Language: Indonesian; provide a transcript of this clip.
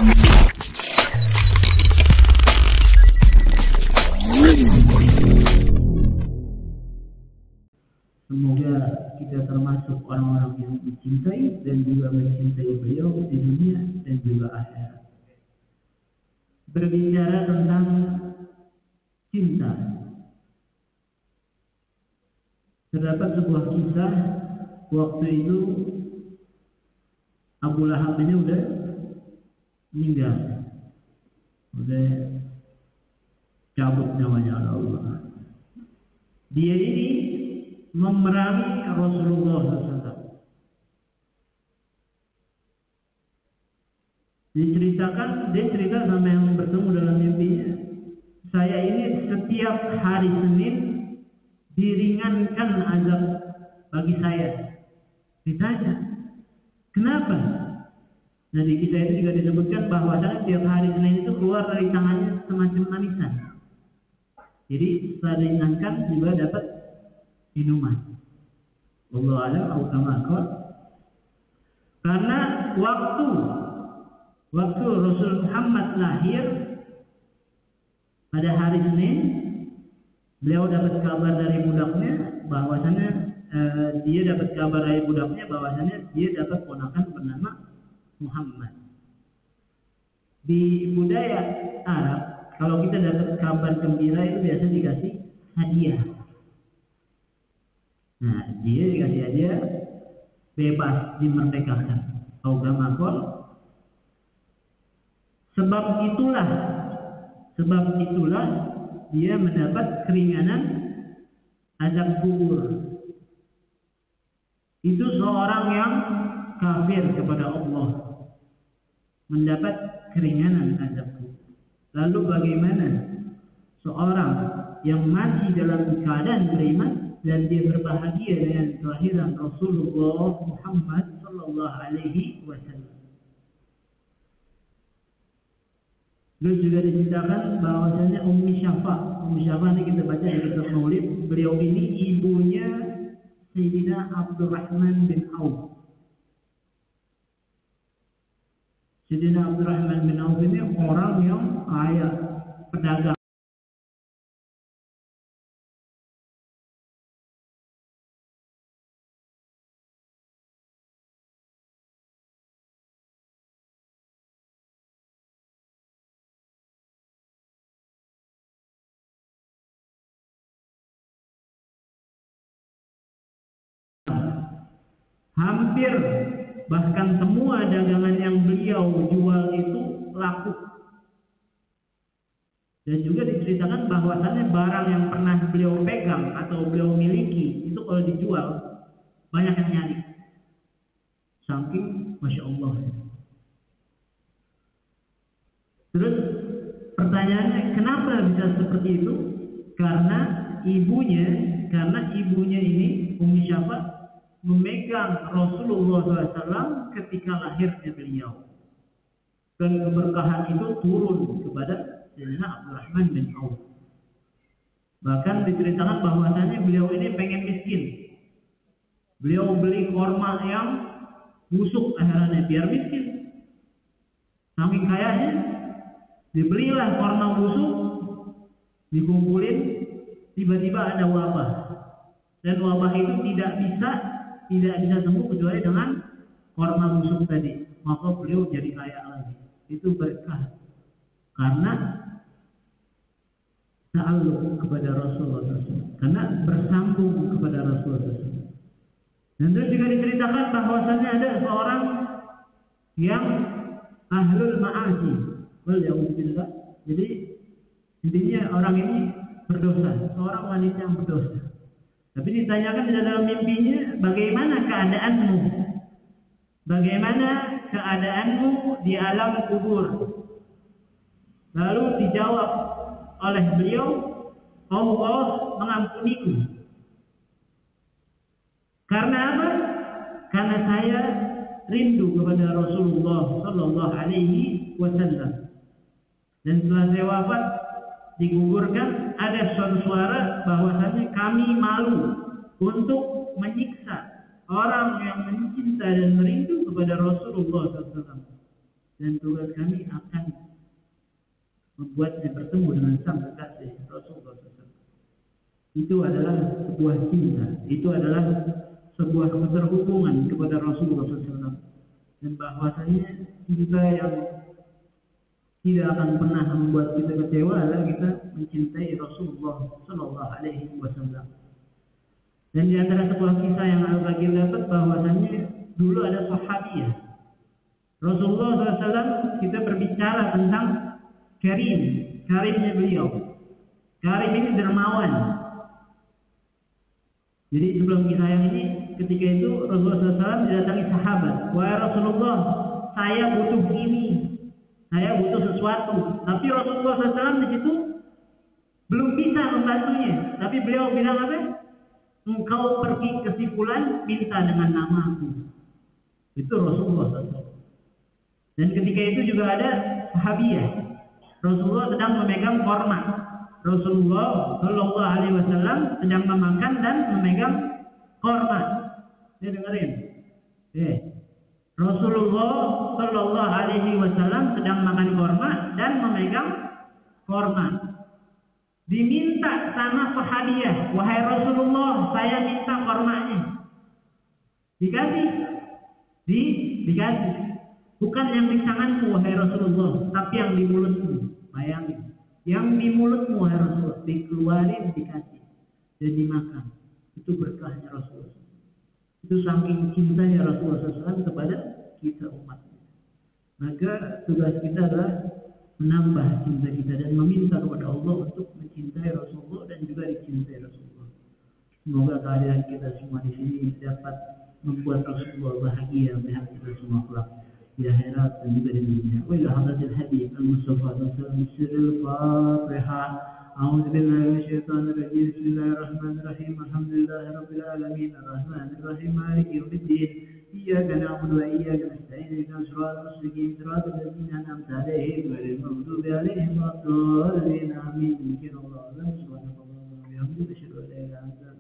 Semoga kita termasuk orang-orang yang dicintai dan juga mencintai beliau di dunia dan juga akhirat. Berbicara tentang cinta, terdapat sebuah kisah waktu itu Abu Lahab ini udah meninggal, udah cabut nyawanya oleh Allah. Dia ini memerangi Rasulullah SAW. Dia cerita sama yang bertemu dalam mimpinya, saya ini setiap hari Senin diringankan azab bagi saya. Ditanya, kenapa? Nah, di kisah itu juga disebutkan bahwa setiap hari Senin itu keluar dari tangannya semacam manisan. Jadi setelah diringankan juga dapat minuman. Wallahu a'lam au kama qala. Karena waktu Rasul Muhammad lahir pada hari Senin, beliau dapat kabar dari budaknya bahwasanya dia dapat ponakan bernama Muhammad. Di budaya Arab, kalau kita dapat kabar gembira itu biasa dikasih hadiah. Nah, dia dikasih hadiah, bebas, dimerdekakan. Sebab itulah dia mendapat keringanan azab kubur. Itu seorang yang kafir kepada Allah mendapat keringanan azab kubur. Lalu bagaimana seorang yang masih dalam keadaan beriman dan dia berbahagia dengan kelahiran Rasulullah Muhammad sallallahu alaihi wasallam. Lalu juga diceritakan bahwasanya Ummi Syafa ini kita baca di kitab Maulid, beliau ini ibunya Sayyidina Abdurrahman bin Auf. Sayyidina Abdurrahman bin Auf ini orang yang kaya, pedagang. Hampir bahkan semua dagangan yang beliau jual itu laku. Dan juga diceritakan bahwasannya barang yang pernah beliau pegang atau beliau miliki itu kalau dijual banyak yang nyari. Saking Masya Allah. Terus pertanyaannya, kenapa bisa seperti itu? Karena ibunya ini Ummi Syafa memegang Rasulullah SAW ketika lahirnya beliau, dan keberkahan itu turun kepada Sayyidina Abdurrahman bin Auf. Bahkan diceritakan bahwasanya beliau ini pengen miskin, beliau beli korma yang busuk akhirannya biar miskin. Saking kayanya dibelilah korma busuk, dikumpulin, tiba-tiba ada wabah, dan wabah itu tidak bisa sembuh kecuali dengan korma busuk tadi. Maka beliau jadi kaya lagi. Itu berkah karena ta'alluq kepada Rasulullah SAW, karena bersambung kepada Rasulullah SAW. Dan itu juga diceritakan bahwasannya ada seorang yang ahlul ma'asi, jadi intinya orang ini berdosa, seorang wanita yang berdosa. Tapi ditanyakan di dalam mimpinya, bagaimana keadaanmu? Bagaimana keadaanmu di alam kubur? Lalu dijawab oleh beliau, Allah mengampuniku. Karena apa? Karena saya rindu kepada Rasulullah sallallahu alaihi wasallam. Dan setelah saya wafat, dikuburkan, ada suatu suara bahwasanya kami malu untuk menyiksa orang yang mencinta dan merindu kepada Rasulullah SAW. dan tugas kami akan membuatnya bertemu dengan sang kekasih Rasulullah SAW. Itu adalah sebuah cinta, itu adalah sebuah keterhubungan kepada Rasulullah SAW, dan bahwasanya cinta yang tidak akan pernah membuat kita kecewa adalah kita mencintai Rasulullah Sallallahu Alaihi Wasallam. Dan di antara sebuah kisah yang Al-Bagir dapat bahwasanya dulu ada sahabiah Rasulullah SAW. Kita berbicara tentang karimnya beliau. Karim ini dermawan. Jadi sebelum kisah yang ini, ketika itu Rasulullah SAW didatangi sahabat. Wahai Rasulullah, saya butuh ini, saya butuh sesuatu. Tapi Rasulullah SAW di situ belum bisa membantunya. Tapi beliau bilang apa? Engkau pergi ke si fulan, minta dengan namaku. Itu Rasulullah SAW. Dan ketika itu juga ada sahabiah. Rasulullah sedang memegang korma. Rasulullah Shallallahu Alaihi Wasallam sedang memakan dan memegang korma. Dia dengerin. Rasulullah Shallallahu Alaihi Wasallam sedang makan korma dan memegang korma. Diminta sama sahabiah, wahai Rasulullah, saya minta kormanya. Dikasih, dikasih. Bukan yang di tanganmu, wahai Rasulullah, tapi yang di mulutmu. Bayangin. Yang di mulutmu, wahai Rasulullah, dikeluarin, dikasih, dan dimakan. Itu berkahnya Rasulullah. Itu saking cintanya Rasulullah SAW kepada kita umatnya. Maka tugas kita adalah menambah cinta kita dan meminta kepada Allah untuk mencintai Rasulullah dan juga dicintai Rasulullah. Semoga kehadiran kita semua di sini dapat membuat Rasulullah bahagia melihat kita semua kelak di akhirat dan juga di dunia. Wa ila hadratil habib al-Mustafa sallallahu alaihi wasallam. A'udzu billahi minasyaitonir rajim. Bismillahirrahmanirrahim. Alhamdulillahirabbil alamin. Arrahmanir rahim. Maliki yaumiddin. Iyyaka na'budu wa iyyaka nasta'in. Ihdinas siratal mustaqim. Siratal ladzina an'amta 'alaihim ghairil maghdubi 'alaihim waladdallin. Amin. Subhanallah wa bihamdihi asyhadu an la ilaha illa anta